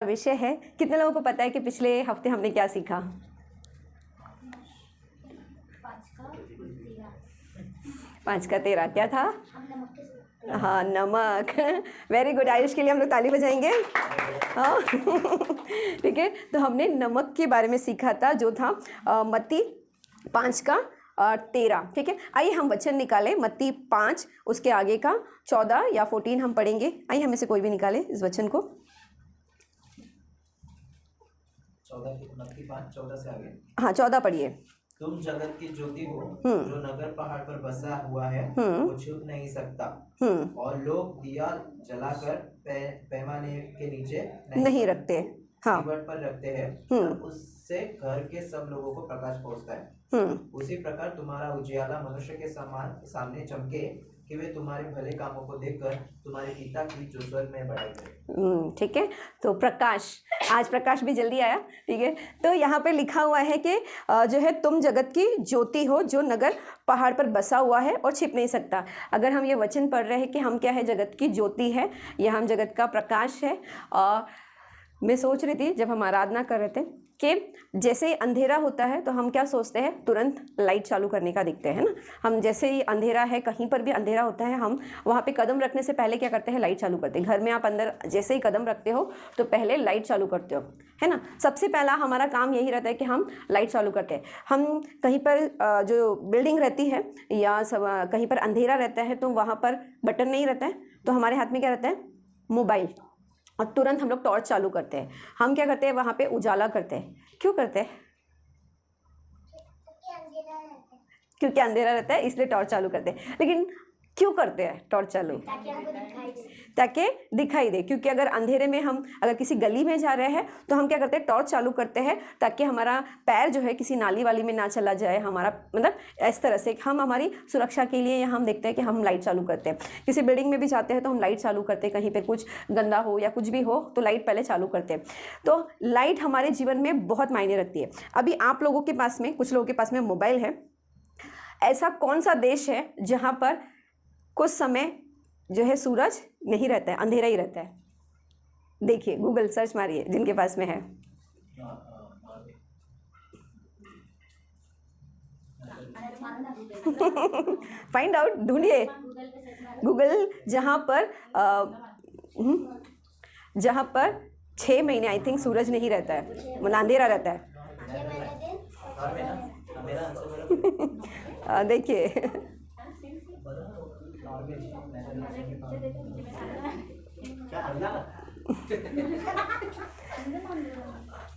विषय है। कितने लोगों को पता है कि पिछले हफ्ते हमने क्या सीखा? 5 का 13 क्या था? हाँ, नमक। वेरी गुड, आयुष के लिए हम लोग ताली बजाएंगे। हाँ ठीक है, तो हमने नमक के बारे में सीखा था, जो था मत्ती 5 का 13। ठीक है, आइए हम वचन निकालें। मत्ती 5 उसके आगे का 14 या 14 हम पढ़ेंगे। आइए हमें से कोई भी निकाले इस वचन को। 14 से आगे। हाँ, 14 पढ़िए। तुम जगत की ज्योति हो, जो नगर पहाड़ पर बसा हुआ है वो छुप नहीं सकता, और लोग दिया जलाकर पैमाने के नीचे नहीं रखते, हाँ, दीवार पर रखते हैं, तब उससे घर के सब लोगों को प्रकाश पहुंचता है। उसी प्रकार तुम्हारा उजियाला मनुष्य के सामने चमके, कि वे तुम्हारे भले कामों को देखकर तुम्हारे पिता की जो स्वर्ग में बड़ाई करें। ठीक है, तो प्रकाश, आज प्रकाश भी जल्दी आया। ठीक है, तो यहाँ पे लिखा हुआ है कि जो है तुम जगत की ज्योति हो, जो नगर पहाड़ पर बसा हुआ है और छिप नहीं सकता। अगर हम ये वचन पढ़ रहे हैं कि हम क्या है, जगत की ज्योति है, या हम जगत का प्रकाश है। मैं सोच रही थी जब हम आराधना कर रहे थे कि जैसे ही अंधेरा होता है तो हम क्या सोचते हैं, तुरंत लाइट चालू करने का दिखते हैं ना। हम जैसे ही अंधेरा है, कहीं पर भी अंधेरा होता है, हम वहाँ पे कदम रखने से पहले क्या करते हैं, लाइट चालू करते हैं। घर में आप अंदर जैसे ही कदम रखते हो तो पहले लाइट चालू करते हो, है ना। सबसे पहला हमारा काम यही रहता है कि हम लाइट चालू करते हैं। हम कहीं पर जो बिल्डिंग रहती है या कहीं पर अंधेरा रहता है तो वहाँ पर बटन नहीं रहता है, तो हमारे हाथ में क्या रहता है, मोबाइल, और तुरंत हम लोग टॉर्च चालू करते हैं। हम क्या करते हैं, वहाँ पे उजाला करते हैं। क्यों करते हैं? क्योंकि अंधेरा रहता है इसलिए टॉर्च चालू करते हैं। लेकिन क्यों करते हैं टॉर्च चालू? ताकि दिखाई दे। क्योंकि अगर अंधेरे में हम अगर किसी गली में जा रहे हैं तो हम क्या करते हैं, टॉर्च चालू करते हैं, ताकि हमारा पैर जो है किसी नाली वाली में ना चला जाए। हमारा मतलब इस तरह से हम हमारी सुरक्षा के लिए हम देखते हैं कि हम लाइट चालू करते हैं। किसी बिल्डिंग में भी जाते हैं तो हम लाइट चालू करते हैं, कहीं पर कुछ गंदा हो या कुछ भी हो तो लाइट पहले चालू करते हैं। तो लाइट हमारे जीवन में बहुत मायने रखती है। अभी आप लोगों के पास में, कुछ लोगों के पास में मोबाइल है। ऐसा कौन सा देश है जहाँ पर कुछ समय जो है सूरज नहीं रहता है, अंधेरा ही रहता है? देखिए, गूगल सर्च मारिए जिनके पास में है। फाइंड आउट, ढूंढिए गूगल। जहाँ पर 6 महीने आई थिंक सूरज नहीं रहता है, मतलब अंधेरा रहता है। देखिए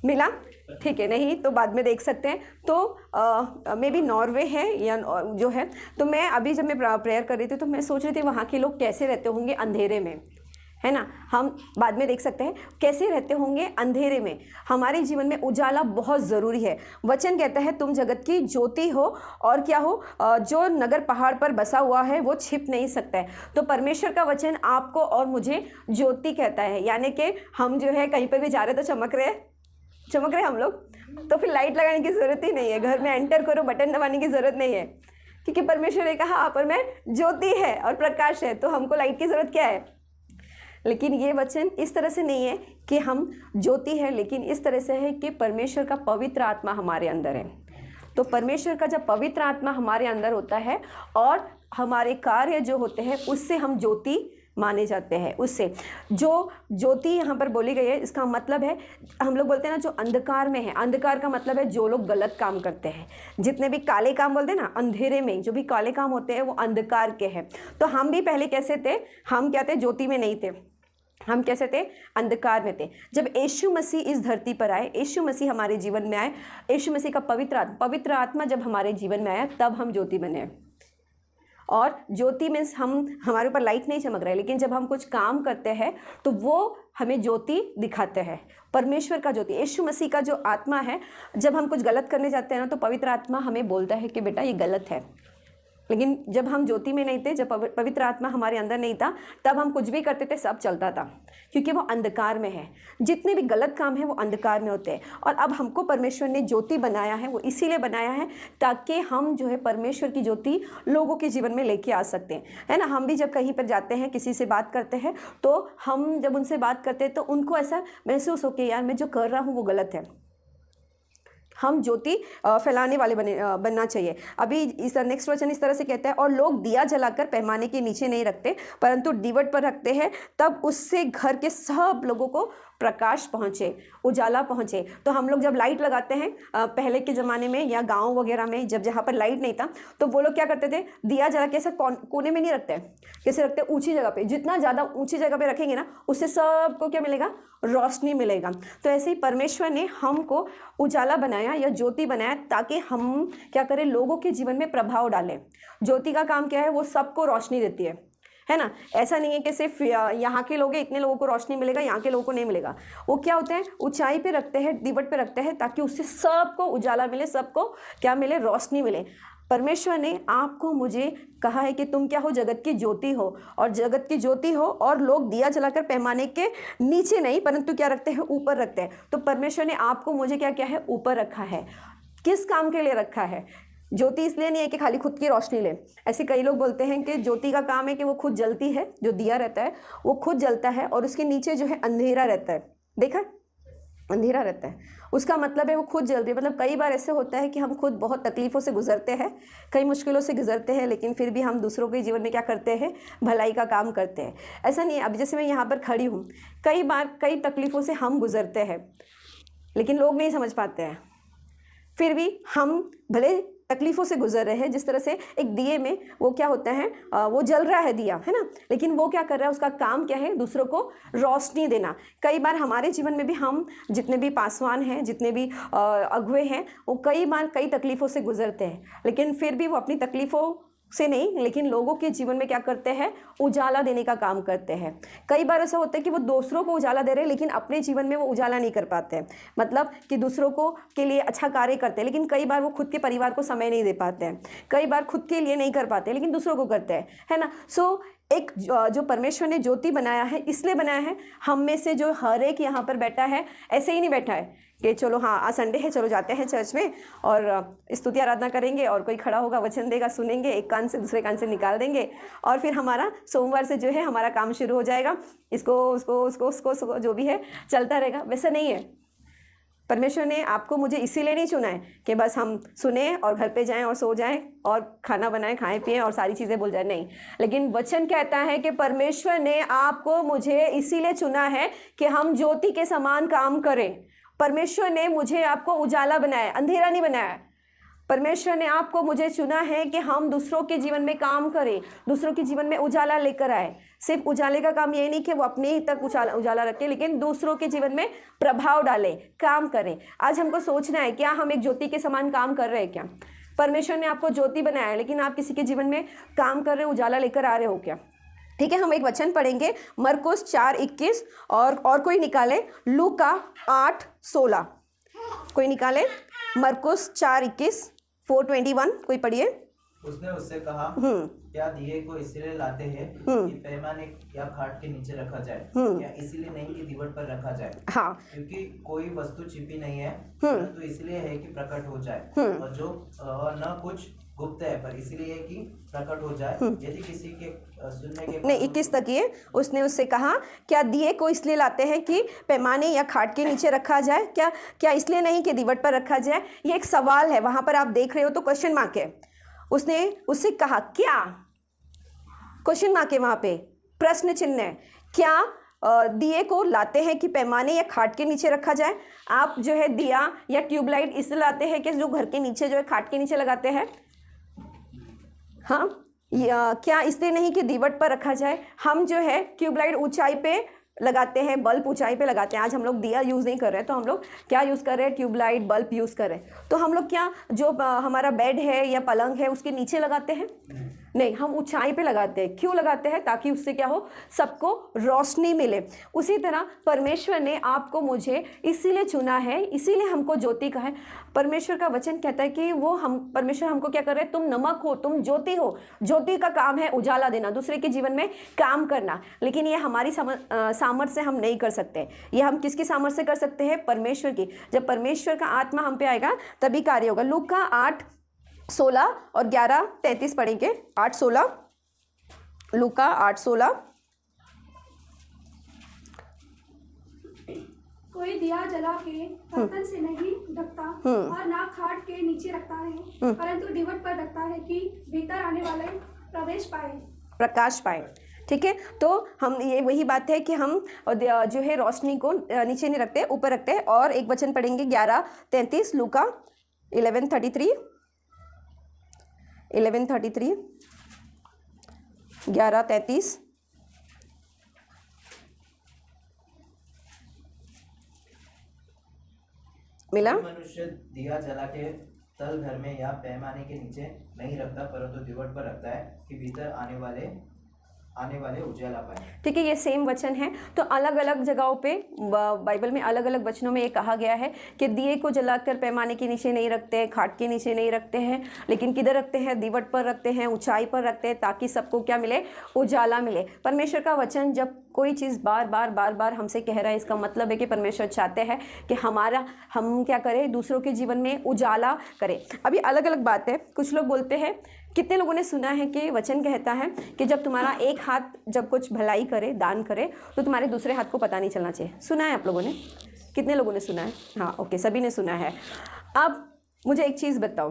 मिला, ठीक है, नहीं तो बाद में देख सकते हैं। तो मे बी नॉर्वे है या जो है। तो मैं अभी जब मैं प्रेयर कर रही थी तो मैं सोच रही थी वहाँ के लोग कैसे रहते होंगे अंधेरे में, है ना। हम बाद में देख सकते हैं कैसे रहते होंगे अंधेरे में। हमारे जीवन में उजाला बहुत ज़रूरी है। वचन कहता है तुम जगत की ज्योति हो, और क्या हो, जो नगर पहाड़ पर बसा हुआ है वो छिप नहीं सकता है। तो परमेश्वर का वचन आपको और मुझे ज्योति कहता है, यानी कि हम जो है कहीं पर भी जा रहे तो चमक रहे हम लोग, तो फिर लाइट लगाने की ज़रूरत ही नहीं है। घर में एंटर करो, बटन दबाने की ज़रूरत नहीं है, क्योंकि परमेश्वर ने कहा आप और मैं ज्योति है और प्रकाश है, तो हमको लाइट की ज़रूरत क्या है। लेकिन ये वचन इस तरह से नहीं है कि हम ज्योति है, लेकिन इस तरह से है कि परमेश्वर का पवित्र आत्मा हमारे अंदर है। तो परमेश्वर का जब पवित्र आत्मा हमारे अंदर होता है और हमारे कार्य जो होते हैं उससे हम ज्योति माने जाते हैं। उससे जो ज्योति यहाँ पर बोली गई है, इसका मतलब है, हम लोग बोलते हैं ना जो अंधकार में है, अंधकार का मतलब है जो लोग गलत काम करते हैं। जितने भी काले काम बोलते हैं ना, अंधेरे में जो भी काले काम होते हैं वो अंधकार के हैं। तो हम भी पहले कैसे थे, हम क्या थे, ज्योति में नहीं थे, हम कैसे थे, अंधकार में थे। जब यीशु मसीह इस धरती पर आए, यीशु मसीह हमारे जीवन में आए, यीशु मसीह का पवित्र आत्मा जब हमारे जीवन में आया, तब हम ज्योति बने। और ज्योति मीन्स हमारे ऊपर लाइट नहीं चमक रहा है, लेकिन जब हम कुछ काम करते हैं तो वो हमें ज्योति दिखाते हैं। परमेश्वर का ज्योति, यीशु मसीह का जो आत्मा है, जब हम कुछ गलत करने जाते हैं ना तो पवित्र आत्मा हमें बोलता है कि बेटा ये गलत है, लेकिन जब हम ज्योति में नहीं थे, जब पवित्र आत्मा हमारे अंदर नहीं था, तब हम कुछ भी करते थे, सब चलता था, क्योंकि वो अंधकार में है। जितने भी गलत काम हैं वो अंधकार में होते हैं। और अब हमको परमेश्वर ने ज्योति बनाया है, वो इसीलिए बनाया है ताकि हम जो है परमेश्वर की ज्योति लोगों के जीवन में लेके आ सकते हैं, है ना। हम भी जब कहीं पर जाते हैं, किसी से बात करते हैं, तो हम जब उनसे बात करते हैं तो उनको ऐसा महसूस हो कि यार मैं जो कर रहा हूँ वो गलत है। हम ज्योति फैलाने वाले बनना चाहिए। अभी इस नेक्स्ट वचन इस तरह से कहता है, और लोग दिया जलाकर पैमाने के नीचे नहीं रखते, परंतु दीवट पर रखते हैं, तब उससे घर के सब लोगों को प्रकाश पहुँचे, उजाला पहुँचे। तो हम लोग जब लाइट लगाते हैं, पहले के ज़माने में या गांव वगैरह में जब जहाँ पर लाइट नहीं था, तो वो लोग क्या करते थे, दिया जला के ऐसा कोने में नहीं रखते, कैसे रखते, ऊंची जगह पे। जितना ज़्यादा ऊंची जगह पे रखेंगे ना, उससे सबको क्या मिलेगा, रोशनी मिलेगा। तो ऐसे ही परमेश्वर ने हमको उजाला बनाया या ज्योति बनाया ताकि हम क्या करें, लोगों के जीवन में प्रभाव डालें। ज्योति का काम क्या है, वो सबको रोशनी देती है ना। ऐसा नहीं है कि सिर्फ यहाँ के लोग हैं, इतने लोगों को रोशनी मिलेगा, यहाँ के लोगों को नहीं मिलेगा। वो क्या होते हैं, ऊंचाई पे रखते हैं, दीवट पे रखते हैं, ताकि उससे सबको उजाला मिले, सबको क्या मिले, रोशनी मिले। परमेश्वर ने आपको मुझे कहा है कि तुम क्या हो, जगत की ज्योति हो, और जगत की ज्योति हो। और लोग दिया जलाकर पैमाने के नीचे नहीं, परंतु क्या रखते हैं, ऊपर रखते हैं। तो परमेश्वर ने आपको मुझे क्या किया है, ऊपर रखा है। किस काम के लिए रखा है? ज्योति इसलिए नहीं है कि खाली खुद की रोशनी ले। ऐसे कई लोग बोलते हैं कि ज्योति का काम है कि वो खुद जलती है, जो दिया रहता है वो खुद जलता है, और उसके नीचे जो है अंधेरा रहता है। देखा, अंधेरा रहता है, उसका मतलब है वो खुद जल रही है। मतलब कई बार ऐसे होता है कि हम खुद बहुत तकलीफ़ों से गुजरते हैं, कई मुश्किलों से गुजरते हैं, लेकिन फिर भी हम दूसरों के जीवन में क्या करते हैं, भलाई का काम करते हैं। ऐसा नहीं है, अब जैसे मैं यहाँ पर खड़ी हूँ, कई बार कई तकलीफ़ों से हम गुजरते हैं, लेकिन लोग नहीं समझ पाते हैं। फिर भी हम भले तकलीफ़ों से गुजर रहे हैं, जिस तरह से एक दिए में वो क्या होता है, वो जल रहा है दिया, है ना, लेकिन वो क्या कर रहा है, उसका काम क्या है, दूसरों को रोशनी देना। कई बार हमारे जीवन में भी हम जितने भी पासवान हैं, जितने भी अगुए हैं, वो कई बार कई तकलीफ़ों से गुजरते हैं, लेकिन फिर भी वो अपनी तकलीफ़ों से नहीं, लेकिन लोगों के जीवन में क्या करते हैं, उजाला देने का काम करते हैं। कई बार ऐसा होता है कि वो दूसरों को उजाला दे रहे हैं, लेकिन अपने जीवन में वो उजाला नहीं कर पाते हैं। मतलब कि दूसरों को के लिए अच्छा कार्य करते हैं, लेकिन कई बार वो खुद के परिवार को समय नहीं दे पाते हैं, कई बार खुद के लिए नहीं कर पाते, लेकिन दूसरों को करते हैं, है ना। सो एक जो परमेश्वर ने ज्योति बनाया है, इसलिए बनाया है, हम में से जो हर एक यहाँ पर बैठा है, ऐसे ही नहीं बैठा है कि चलो हाँ आज संडे है, चलो जाते हैं चर्च में और स्तुति आराधना करेंगे, और कोई खड़ा होगा, वचन देगा, सुनेंगे, एक कान से दूसरे कान से निकाल देंगे, और फिर हमारा सोमवार से जो है हमारा काम शुरू हो जाएगा, इसको उसको उसको उसको, उसको जो भी है चलता रहेगा। वैसा नहीं है। परमेश्वर ने आपको मुझे इसीलिए नहीं चुना है कि बस हम सुने और घर पे जाएं और सो जाएं और खाना बनाएं, खाएं पिएं और सारी चीज़ें भूल जाएं, नहीं। लेकिन वचन कहता है कि परमेश्वर ने आपको मुझे इसीलिए चुना है कि हम ज्योति के समान काम करें। परमेश्वर ने मुझे आपको उजाला बनाया, अंधेरा नहीं बनाया। परमेश्वर ने आपको मुझे चुना है कि हम दूसरों के जीवन में काम करें, दूसरों के जीवन में उजाला लेकर आए। सिर्फ उजाले का काम ये नहीं कि वो अपने ही तक उजाला रखें, लेकिन दूसरों के जीवन में प्रभाव डालें, काम करें। आज हमको सोचना है, क्या हम एक ज्योति के समान काम कर रहे हैं क्या? परमेश्वर ने आपको ज्योति बनाया है, लेकिन आप किसी के जीवन में काम कर रहे हो, उजाला लेकर आ रहे हो क्या? ठीक है, हम एक वचन पढ़ेंगे, मरकुस 4:21, और कोई निकाले लूका 8:16। कोई निकाले मरकुस 4:21, 4:21, कोई पढ़िए। उसने उससे कहा, क्या दिए को इसलिए लाते हैं कि पैमाने या खाट के नीचे रखा जाए, या इसलिए नहीं कि दीवार पर रखा जाए? हाँ, क्योंकि कोई वस्तु छिपी नहीं है, परंतु इसलिए है कि प्रकट हो जाए, और न कुछ गुप्त है, पर इसलिए कि प्रकट हो जाए, यदि किसी के सुनने के नहीं। 21 तक ये, उसने उससे कहा, क्या दिए को इसलिए लाते हैं कि पैमाने या खाट के नीचे रखा जाए, क्या इसलिए नहीं कि दीवार पर रखा जाए? ये एक सवाल है, वहां पर आप देख रहे हो तो क्वेश्चन मार्क है। उसने उससे कहा, क्या, क्वेश्चन मार्क है वहां पे, प्रश्न चिन्ह है, क्या दिए को लाते हैं कि पैमाने या खाट के नीचे रखा जाए? आप जो है दिया या ट्यूबलाइट इसलिए लाते हैं कि जो घर के नीचे जो है खाट के नीचे लगाते हैं? हाँ, क्या इसलिए नहीं कि दीवार पर रखा जाए? हम जो है ट्यूबलाइट ऊंचाई पे लगाते हैं, बल्ब ऊंचाई पे लगाते हैं। आज हम लोग दिया यूज़ नहीं कर रहे हैं, तो हम लोग क्या यूज़ कर रहे हैं? ट्यूबलाइट, बल्ब यूज़ कर रहे हैं। तो हम लोग क्या, जो हमारा बेड है या पलंग है उसके नीचे लगाते हैं? नहीं, हम ऊंचाई पे लगाते हैं। क्यों लगाते हैं? ताकि उससे क्या हो, सबको रोशनी मिले। उसी तरह परमेश्वर ने आपको मुझे इसीलिए चुना है, इसीलिए हमको ज्योति कहा है। परमेश्वर का वचन कहता है कि परमेश्वर हमको क्या कर रहे हैं, तुम नमक हो, तुम ज्योति हो। ज्योति का काम है उजाला देना, दूसरे के जीवन में काम करना। लेकिन ये हमारी सामर्थ्य से हम नहीं कर सकते। ये हम किसकी सामर्थ्य से कर सकते हैं? परमेश्वर की। जब परमेश्वर का आत्मा हम पे आएगा तभी कार्य होगा। लूका 8:16 और 11:33 पढ़ेंगे। 8:16, लूका 8:16। कोई दिया जला के बर्तन से नहीं ढकता और ना खाट के नीचे रखता है, परंतु दीवट पर रखता है कि भीतर आने वाले प्रकाश पाए। ठीक है, तो हम ये वही बात है कि हम जो है रोशनी को नीचे नहीं रखते, ऊपर रखते हैं। और एक वचन पढ़ेंगे 11:33, लूका 11:33, 11:33 मिला। मनुष्य दिया जला के तल घर में या पैमाने के नीचे नहीं रखता, परंतु दीवट पर रखता है कि भीतर आने वाले उजाला पाए। ठीक है, ये सेम वचन है। तो अलग अलग जगहों पे बाइबल में अलग अलग वचनों में ये कहा गया है कि दिए को जलाकर पैमाने के नीचे नहीं रखते हैं, खाट के नीचे नहीं रखते हैं, लेकिन किधर रखते हैं? दीवट पर रखते हैं, ऊंचाई पर रखते हैं, ताकि सबको क्या मिले? उजाला मिले। परमेश्वर का वचन जब कोई चीज़ बार बार हमसे कह रहा है, इसका मतलब है कि परमेश्वर चाहते हैं कि हम क्या करें? दूसरों के जीवन में उजाला करें। अभी अलग अलग बात है। कुछ लोग बोलते हैं, कितने लोगों ने सुना है कि वचन कहता है कि जब तुम्हारा एक हाथ जब कुछ भलाई करे, दान करे, तो तुम्हारे दूसरे हाथ को पता नहीं चलना चाहिए। सुना है आप लोगों ने? कितने लोगों ने सुना है? हाँ, ओके, सभी ने सुना है। अब मुझे एक चीज़ बताओ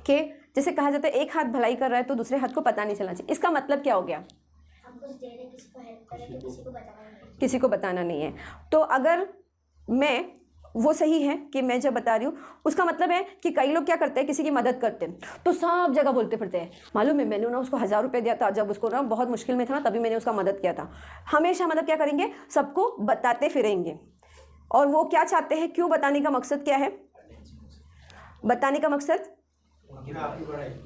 कि जैसे कहा जाता है एक हाथ भलाई कर रहा है तो दूसरे हाथ को पता नहीं चलना चाहिए, इसका मतलब क्या हो गया? किसी को बताना नहीं है। तो अगर वो सही है कि मैं जब बता रही हूँ, उसका मतलब है कि कई लोग क्या करते हैं, किसी की मदद करते हैं तो सब जगह बोलते फिरते हैं, मालूम है मैंने ना उसको 1000 रुपये दिया था, जब उसको ना बहुत मुश्किल में था ना तभी मैंने उसका मदद किया था। हमेशा मतलब क्या करेंगे? सबको बताते फिरेंगे। और वो क्या चाहते हैं? क्यों बताने का मकसद क्या है? बताने का मकसद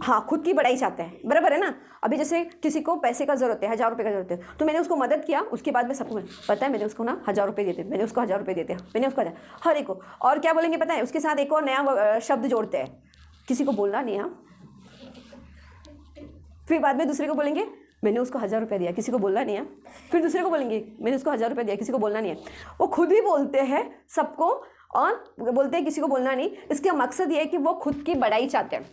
हाँ, खुद की बड़ाई चाहते हैं, बराबर है ना। अभी जैसे किसी को पैसे का जरूरत है, 1000 रुपये का जरूरत है, तो मैंने उसको मदद किया, उसके बाद में सबको पता है मैंने उसको ना 1000 रुपये देते, मैंने उसको 1000 रुपये देते, मैंने उसको हर एक को। और क्या बोलेंगे पता है? उसके साथ एक और नया शब्द जोड़ते हैं, किसी को बोलना नहीं। हाँ, फिर बाद में दूसरे को बोलेंगे मैंने उसको 1000 रुपये दिया, किसी को बोलना नहीं है। फिर दूसरे को बोलेंगे मैंने उसको 1000 रुपये दिया, किसी को बोलना नहीं है। वो खुद ही बोलते हैं सबको और बोलते हैं किसी को बोलना नहीं। इसका मकसद ये है कि वो खुद की बड़ाई चाहते हैं।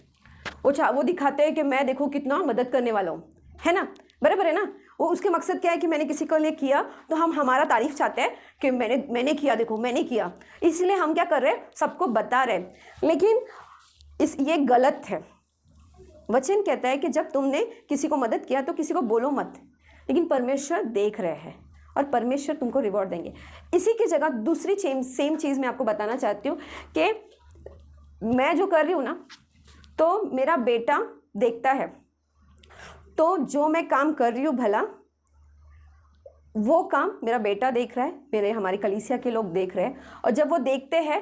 वो दिखाते हैं कि मैं देखो कितना मदद करने वाला हूँ, है ना, बराबर है ना। वो उसके मकसद क्या है कि मैंने किसी को लिए किया तो हम हमारा तारीफ चाहते हैं कि मैंने किया, देखो मैंने किया। इसलिए हम क्या कर रहे हैं? सबको बता रहे हैं। लेकिन ये गलत है। वचन कहता है कि जब तुमने किसी को मदद किया तो किसी को बोलो मत, लेकिन परमेश्वर देख रहे हैं और परमेश्वर तुमको रिवॉर्ड देंगे। इसी की जगह दूसरी सेम चीज़ मैं आपको बताना चाहती हूँ कि मैं जो कर रही हूँ ना, तो मेरा बेटा देखता है, तो जो मैं काम कर रही हूँ भला, वो काम मेरा बेटा देख रहा है, हमारी कलीसिया के लोग देख रहे हैं। और जब वो देखते हैं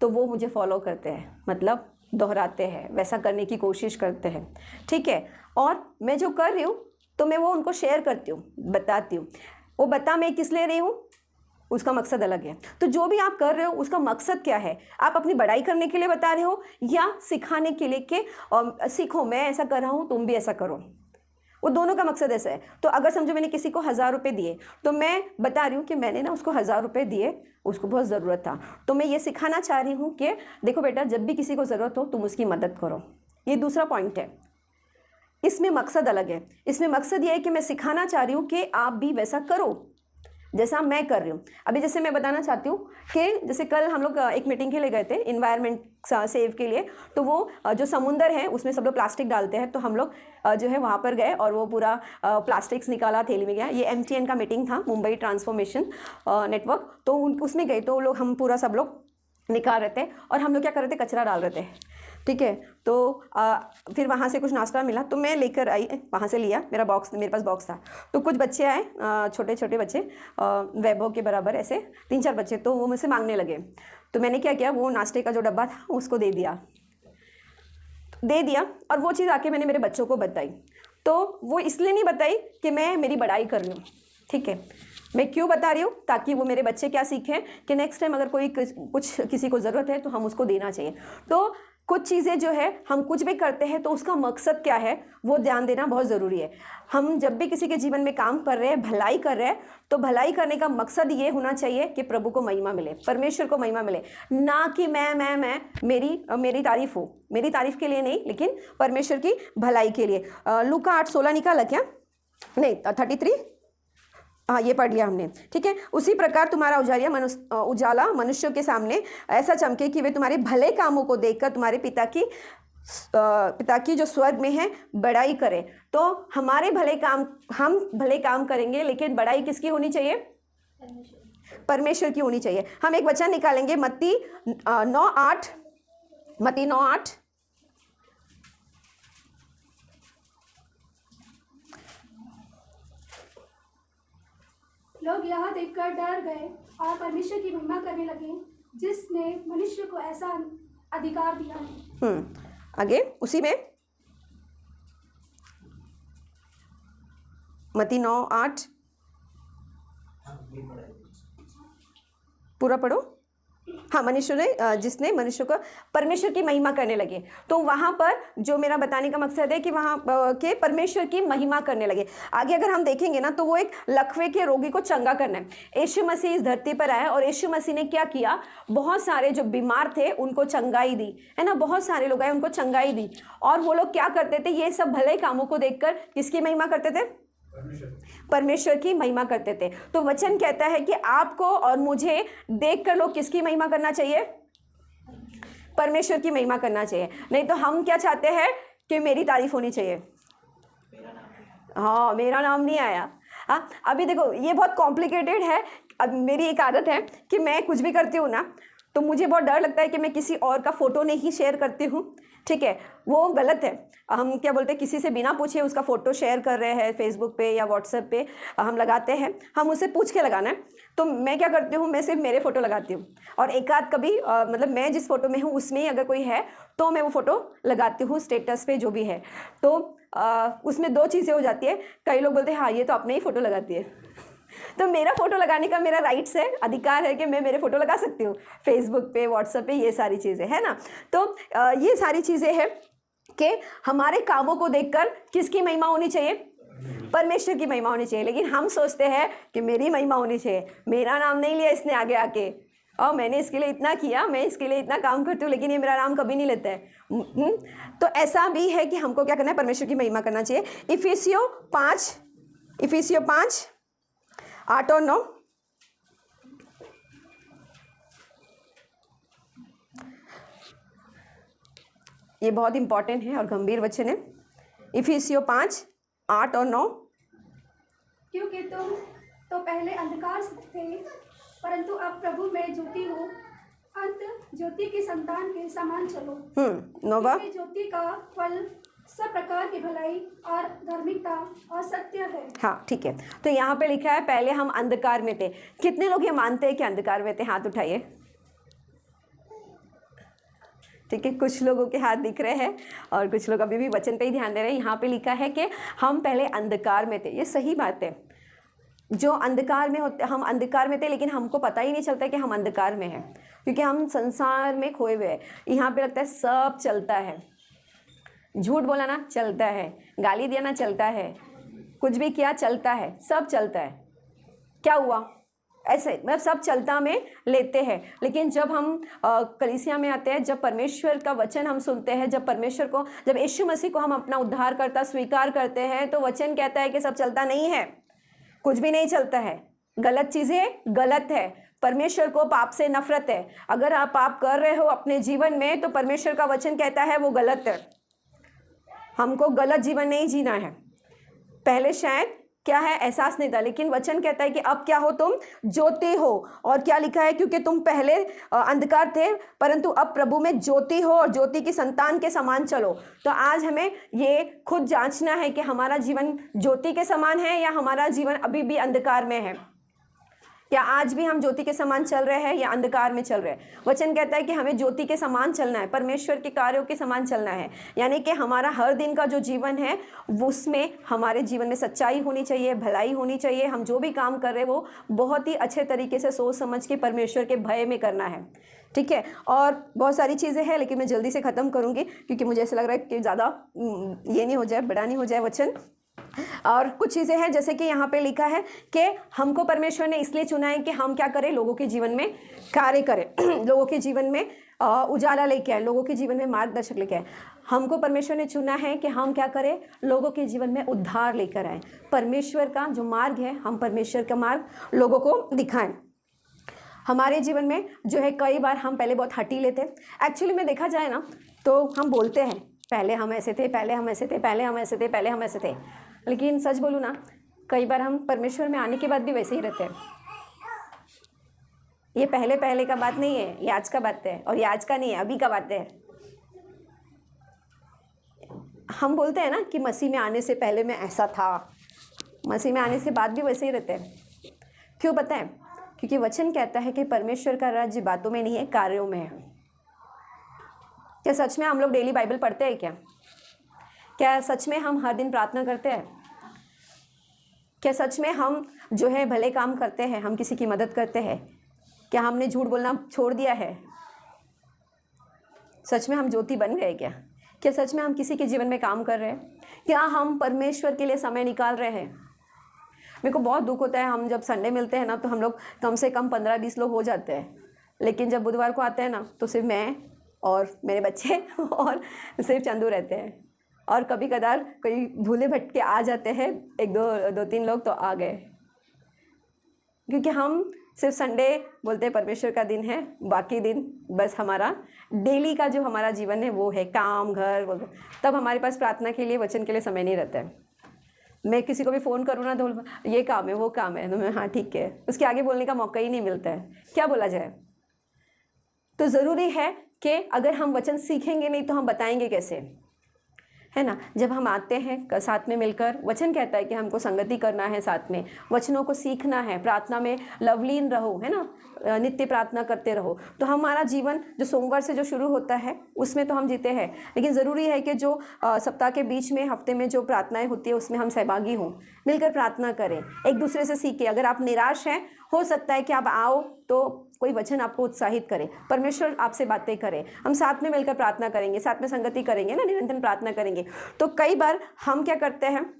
तो वो मुझे फॉलो करते हैं, मतलब दोहराते हैं, वैसा करने की कोशिश करते हैं। ठीक है, और मैं जो कर रही हूँ तो मैं वो उनको शेयर करती हूँ, बताती हूँ। वो मैं किस ले रही हूँ, उसका मकसद अलग है। तो जो भी आप कर रहे हो उसका मकसद क्या है? आप अपनी बड़ाई करने के लिए बता रहे हो या सिखाने के लिए कि सीखो, मैं ऐसा कर रहा हूँ तुम भी ऐसा करो? वो दोनों का मकसद ऐसा है। तो अगर समझो मैंने किसी को 1000 रुपये दिए तो मैं बता रही हूँ कि मैंने ना उसको 1000 रुपये दिए, उसको बहुत ज़रूरत था, तो मैं ये सिखाना चाह रही हूँ कि देखो बेटा, जब भी किसी को ज़रूरत हो तुम उसकी मदद करो। ये दूसरा पॉइंट है। इसमें मकसद अलग है। इसमें मकसद ये है कि मैं सिखाना चाह रही हूँ कि आप भी वैसा करो जैसा मैं कर रही हूँ। अभी जैसे मैं बताना चाहती हूँ कि जैसे कल हम लोग एक मीटिंग के लिए गए थे इन्वायरमेंट सेव के लिए, तो वो जो समुंदर है उसमें सब लोग प्लास्टिक डालते हैं, तो हम लोग जो है वहाँ पर गए और वो पूरा प्लास्टिक्स निकाला, थैली में गया। ये MTN का मीटिंग था, मुंबई ट्रांसफॉर्मेशन नेटवर्क, तो उसमें गए तो लोग हम पूरा सब लोग निकाल रहे थे और हम लोग क्या कर रहे थे, कचरा डाल रहे थे। ठीक है, तो फिर वहाँ से कुछ नाश्ता मिला तो मैं लेकर आई, वहाँ से लिया, मेरे पास बॉक्स था। तो कुछ बच्चे आए, छोटे छोटे बच्चे, वैभव के बराबर ऐसे 3-4 बच्चे, तो वो मुझसे मांगने लगे। तो मैंने क्या किया, वो नाश्ते का जो डब्बा था उसको दे दिया और वो चीज़ आके मैंने मेरे बच्चों को बताई। तो वो इसलिए नहीं बताई कि मैं मेरी बड़ाई कर रही हूँ, ठीक है। मैं क्यों बता रही हूँ, ताकि वो मेरे बच्चे क्या सीखें कि नेक्स्ट टाइम अगर कोई कुछ किसी को ज़रूरत है तो हम उसको देना चाहिए। तो कुछ चीज़ें जो है हम कुछ भी करते हैं तो उसका मकसद क्या है वो ध्यान देना बहुत ज़रूरी है। हम जब भी किसी के जीवन में काम कर रहे हैं, भलाई कर रहे हैं, तो भलाई करने का मकसद ये होना चाहिए कि प्रभु को महिमा मिले, परमेश्वर को महिमा मिले, ना कि मैं मेरी तारीफ हो, मेरी तारीफ के लिए नहीं, लेकिन परमेश्वर की भलाई के लिए। लूका 8:16 निकाला क्या? नहीं, 33, हाँ ये पढ़ लिया हमने, ठीक है। उसी प्रकार तुम्हारा उजाला मनुष्यों के सामने ऐसा चमके कि वे तुम्हारे भले कामों को देखकर तुम्हारे पिता की जो स्वर्ग में है बड़ाई करे। तो हमारे भले काम, हम भले काम करेंगे, लेकिन बड़ाई किसकी होनी चाहिए? परमेश्वर की होनी चाहिए। हम एक वचन निकालेंगे, मत्ती 9:8। लोग यह देखकर डर गए और परमेश्वर की महिमा करने लगे, जिसने मनुष्य को ऐसा अधिकार दिया है। आगे उसी में मत्ती 9:8 पूरा पढ़ो। हाँ, मनुष्य ने, जिसने मनुष्य को परमेश्वर की महिमा करने लगे। तो वहाँ पर जो मेरा बताने का मकसद है कि वहाँ के परमेश्वर की महिमा करने लगे। आगे अगर हम देखेंगे ना, तो वो एक लकवे के रोगी को चंगा करना है। यीशु मसीह इस धरती पर आए और यीशु मसीह ने क्या किया? बहुत सारे जो बीमार थे उनको चंगाई दी, है ना। बहुत सारे लोग आए, उनको चंगाई दी। और वो लोग क्या करते थे? ये सब भले कामों को देखकर किसकी महिमा करते थे? परमेश्वर की महिमा करते थे। तो वचन कहता है कि आपको और मुझे देखकर लोग किसकी महिमा करना चाहिए? परमेश्वर की महिमा करना चाहिए। नहीं तो हम क्या चाहते हैं कि मेरी तारीफ होनी चाहिए। हाँ, मेरा नाम नहीं आया। हाँ, अभी देखो ये बहुत कॉम्प्लिकेटेड है। अब मेरी एक आदत है कि मैं कुछ भी करती हूँ ना, तो मुझे बहुत डर लगता है कि मैं किसी और का फोटो नहीं शेयर करती हूँ, ठीक है। वो गलत है। हम क्या बोलते हैं, किसी से बिना पूछे उसका फ़ोटो शेयर कर रहे हैं फेसबुक पे या व्हाट्सएप पे, हम लगाते हैं, हम उससे पूछ के लगाना है। तो मैं क्या करती हूँ, मैं सिर्फ मेरे फ़ोटो लगाती हूँ, और एक आध कभी मतलब मैं जिस फ़ोटो में हूँ उसमें ही अगर कोई है तो मैं वो फ़ोटो लगाती हूँ स्टेटस पे जो भी है। तो उसमें दो चीज़ें हो जाती है। कई लोग बोलते हैं हाँ ये तो अपने ही फ़ोटो लगाती है। तो मेरा फ़ोटो लगाने का मेरा राइट्स है, अधिकार है कि मैं मेरे फ़ोटो लगा सकती हूँ फेसबुक पे, व्हाट्सएप पे, ये सारी चीज़ें है ना। तो ये सारी चीज़ें हैं कि हमारे कामों को देखकर किसकी महिमा होनी चाहिए? परमेश्वर की महिमा होनी चाहिए। लेकिन हम सोचते हैं कि मेरी महिमा होनी चाहिए, मेरा नाम नहीं लिया इसने आगे आके, और मैंने इसके लिए इतना किया, मैं इसके लिए इतना काम करती हूँ, लेकिन ये मेरा नाम कभी नहीं लेता है। तो ऐसा भी है कि हमको क्या करना है? परमेश्वर की महिमा करना चाहिए। इफिसियों 5 8 और 9। ये बहुत इंपॉर्टेंट है और गंभीर वचन है। इफिसियों 5 8 और 9। क्योंकि तुम तो पहले अंधकार थे, परंतु अब प्रभु में ज्योति हो, अंत ज्योति की संतान के समान चलो। 9वां। क्योंकि ज्योति का फल सब प्रकार की भलाई और धार्मिकता और सत्य है। हाँ, ठीक है। तो यहाँ पे लिखा है पहले हम अंधकार में थे। कितने लोग ये मानते हैं कि अंधकार में थे? हाथ उठाइए। ठीक है, कुछ लोगों के हाथ दिख रहे हैं और कुछ लोग अभी भी वचन पे ही ध्यान दे रहे हैं। यहाँ पे लिखा है कि हम पहले अंधकार में थे। ये सही बात है। जो अंधकार में होते, हम अंधकार में थे, लेकिन हमको पता ही नहीं चलता कि हम अंधकार में हैं, क्योंकि हम संसार में खोए हुए हैं। यहाँ पे लगता है सब चलता है, झूठ बोला ना चलता है, गाली दिया ना चलता है, कुछ भी किया चलता है, सब चलता है। क्या हुआ? ऐसे मतलब सब चलता में लेते हैं। लेकिन जब हम कलीसिया में आते हैं, जब परमेश्वर का वचन हम सुनते हैं, जब यीशु मसीह को हम अपना उद्धारकर्ता स्वीकार करते हैं, तो वचन कहता है कि सब चलता नहीं है, कुछ भी नहीं चलता है। गलत चीज़ें गलत है। परमेश्वर को पाप से नफरत है। अगर आप पाप कर रहे हो अपने जीवन में, तो परमेश्वर का वचन कहता है वो गलत है। हमको गलत जीवन नहीं जीना है। पहले शायद क्या है, एहसास नहीं था, लेकिन वचन कहता है कि अब क्या हो? तुम ज्योति हो। और क्या लिखा है? क्योंकि तुम पहले अंधकार थे, परंतु अब प्रभु में ज्योति हो और ज्योति की संतान के समान चलो। तो आज हमें ये खुद जांचना है कि हमारा जीवन ज्योति के समान है या हमारा जीवन अभी भी अंधकार में है। क्या आज भी हम ज्योति के समान चल रहे हैं या अंधकार में चल रहे हैं? वचन कहता है कि हमें ज्योति के समान चलना है, परमेश्वर के कार्यों के समान चलना है। यानी कि हमारा हर दिन का जो जीवन है उसमें हमारे जीवन में सच्चाई होनी चाहिए, भलाई होनी चाहिए। हम जो भी काम कर रहे हैं वो बहुत ही अच्छे तरीके से सोच समझ के परमेश्वर के भय में करना है, ठीक है। और बहुत सारी चीज़ें हैं लेकिन मैं जल्दी से ख़त्म करूँगी क्योंकि मुझे ऐसा लग रहा है कि ज़्यादा ये नहीं हो जाए, बड़ा नहीं हो जाए वचन। और कुछ चीज़ें हैं जैसे कि यहाँ पे लिखा है कि हमको परमेश्वर ने इसलिए चुना है कि हम क्या करें, लोगों के जीवन में कार्य करें, लोगों के जीवन में उजाला लेके आए, लोगों के जीवन में मार्गदर्शक लेके आए। हमको परमेश्वर ने चुना है कि हम क्या करें, लोगों के जीवन में उद्धार लेकर आए। परमेश्वर का जो मार्ग है, हम परमेश्वर का मार्ग लोगों को दिखाएं। हमारे जीवन में जो है कई बार हम पहले बहुत हटी लेते हैं। एक्चुअली में देखा जाए ना तो हम बोलते हैं पहले हम ऐसे थे, पहले हम ऐसे थे, पहले हम ऐसे थे, पहले हम ऐसे थे, लेकिन सच बोलूँ ना कई बार हम परमेश्वर में आने के बाद भी वैसे ही रहते हैं। ये पहले पहले का बात नहीं है, ये आज का बात है, और ये आज का नहीं है, अभी का बात है। हम बोलते हैं ना कि मसीह में आने से पहले मैं ऐसा था, मसीह में आने के बाद भी वैसे ही रहते हैं। क्यों पता है? क्योंकि वचन कहता है कि परमेश्वर का राज्य बातों में नहीं है, कार्यों में है। क्या सच में हम लोग डेली बाइबल पढ़ते हैं? क्या सच में हम हर दिन प्रार्थना करते हैं? क्या सच में हम जो है भले काम करते हैं, हम किसी की मदद करते हैं? क्या हमने झूठ बोलना छोड़ दिया है? सच में हम ज्योति बन गए क्या? क्या सच में हम किसी के जीवन में काम कर रहे हैं? क्या हम परमेश्वर के लिए समय निकाल रहे हैं? मेरे को बहुत दुख होता है, हम जब संडे मिलते हैं ना तो हम लोग कम से कम 15-20 लोग हो जाते हैं, लेकिन जब बुधवार को आते हैं ना तो सिर्फ मैं और मेरे बच्चे और सिर्फ चंदू रहते हैं। और कभी कदार कोई भूले भटके आ जाते हैं, एक दो तीन लोग तो आ गए, क्योंकि हम सिर्फ संडे बोलते हैं परमेश्वर का दिन है, बाकी दिन बस हमारा डेली का जो हमारा जीवन है वो है काम, घर वगैरह। तब हमारे पास प्रार्थना के लिए, वचन के लिए समय नहीं रहता है। मैं किसी को भी फ़ोन करूँ ना तो ये काम है, वो काम है, तो मैं हाँ ठीक है, उसके आगे बोलने का मौका ही नहीं मिलता है, क्या बोला जाए। तो ज़रूरी है कि अगर हम वचन सीखेंगे नहीं तो हम बताएंगे कैसे, है ना। जब हम आते हैं साथ में मिलकर, वचन कहता है कि हमको संगति करना है, साथ में वचनों को सीखना है, प्रार्थना में लवलीन रहो, है ना, नित्य प्रार्थना करते रहो। तो हमारा जीवन जो सोमवार से जो शुरू होता है उसमें तो हम जीते हैं, लेकिन ज़रूरी है कि जो सप्ताह के बीच में, हफ्ते में जो प्रार्थनाएं होती है उसमें हम सहभागी हों, मिलकर प्रार्थना करें, एक दूसरे से सीखें। अगर आप निराश हैं, हो सकता है कि आप आओ तो कोई वचन आपको उत्साहित करे, परमेश्वर आपसे बातें करे, हम साथ में मिलकर प्रार्थना करेंगे, साथ में संगति करेंगे ना, निरंतर प्रार्थना करेंगे। तो कई बार हम क्या करते हैं,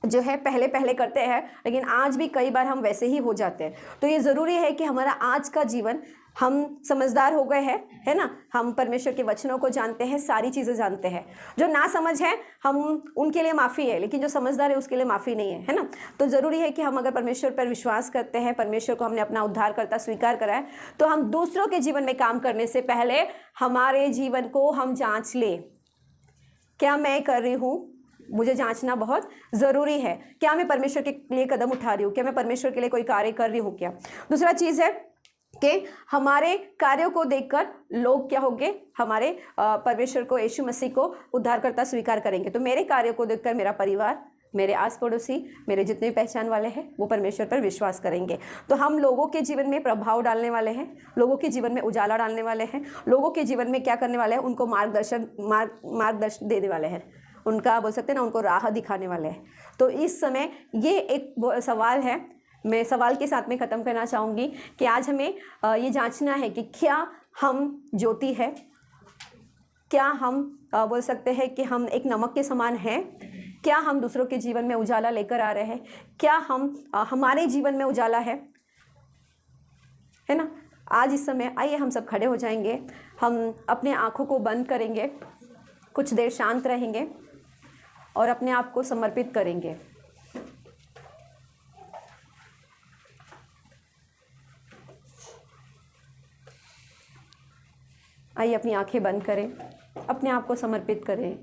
जो है पहले पहले करते हैं, लेकिन आज भी कई बार हम वैसे ही हो जाते हैं। तो ये ज़रूरी है कि हमारा आज का जीवन, हम समझदार हो गए हैं, है ना, हम परमेश्वर के वचनों को जानते हैं, सारी चीज़ें जानते हैं। जो ना समझ है हम उनके लिए माफ़ी है, लेकिन जो समझदार है उसके लिए माफ़ी नहीं है, है ना। तो ज़रूरी है कि हम अगर परमेश्वर पर विश्वास करते हैं, परमेश्वर को हमने अपना उद्धारकर्ता स्वीकार करा है, तो हम दूसरों के जीवन में काम करने से पहले हमारे जीवन को हम जाँच लें। क्या मैं कर रही हूँ, मुझे जांचना बहुत ज़रूरी है। क्या मैं परमेश्वर के लिए कदम उठा रही हूँ? क्या मैं परमेश्वर के लिए कोई कार्य कर रही हूँ? क्या दूसरा चीज़ है कि हमारे कार्यों को देखकर लोग क्या होंगे, हमारे परमेश्वर को, यीशु मसीह को उद्धारकर्ता स्वीकार करेंगे। तो मेरे कार्यों को देखकर मेरा परिवार, मेरे आस पड़ोसी, मेरे जितने भी पहचान वाले हैं वो परमेश्वर पर विश्वास करेंगे। तो हम लोगों के जीवन में प्रभाव डालने वाले हैं, लोगों के जीवन में उजाला डालने वाले हैं, लोगों के जीवन में क्या करने वाले हैं, उनको मार्गदर्शन देने वाले हैं, उनका बोल सकते हैं ना, उनको राह दिखाने वाले हैं। तो इस समय ये एक सवाल है, मैं सवाल के साथ में ख़त्म करना चाहूँगी कि आज हमें ये जांचना है कि क्या हम ज्योति है, क्या हम बोल सकते हैं कि हम एक नमक के समान हैं, क्या हम दूसरों के जीवन में उजाला लेकर आ रहे हैं, क्या हम हमारे जीवन में उजाला है ना। आज इस समय आइए हम सब खड़े हो जाएंगे, हम अपने आँखों को बंद करेंगे, कुछ देर शांत रहेंगे और अपने आप को समर्पित करेंगे। आइए अपनी आंखें बंद करें, अपने आप को समर्पित करें।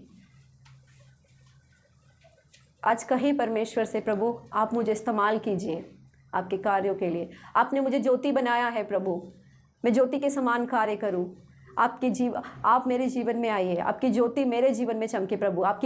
आज कहीं परमेश्वर से, प्रभु आप मुझे इस्तेमाल कीजिए आपके कार्यों के लिए। आपने मुझे ज्योति बनाया है प्रभु, मैं ज्योति के समान कार्य करूं। आप मेरे जीवन में आइए, आपकी ज्योति मेरे जीवन में चमके प्रभु। आपकी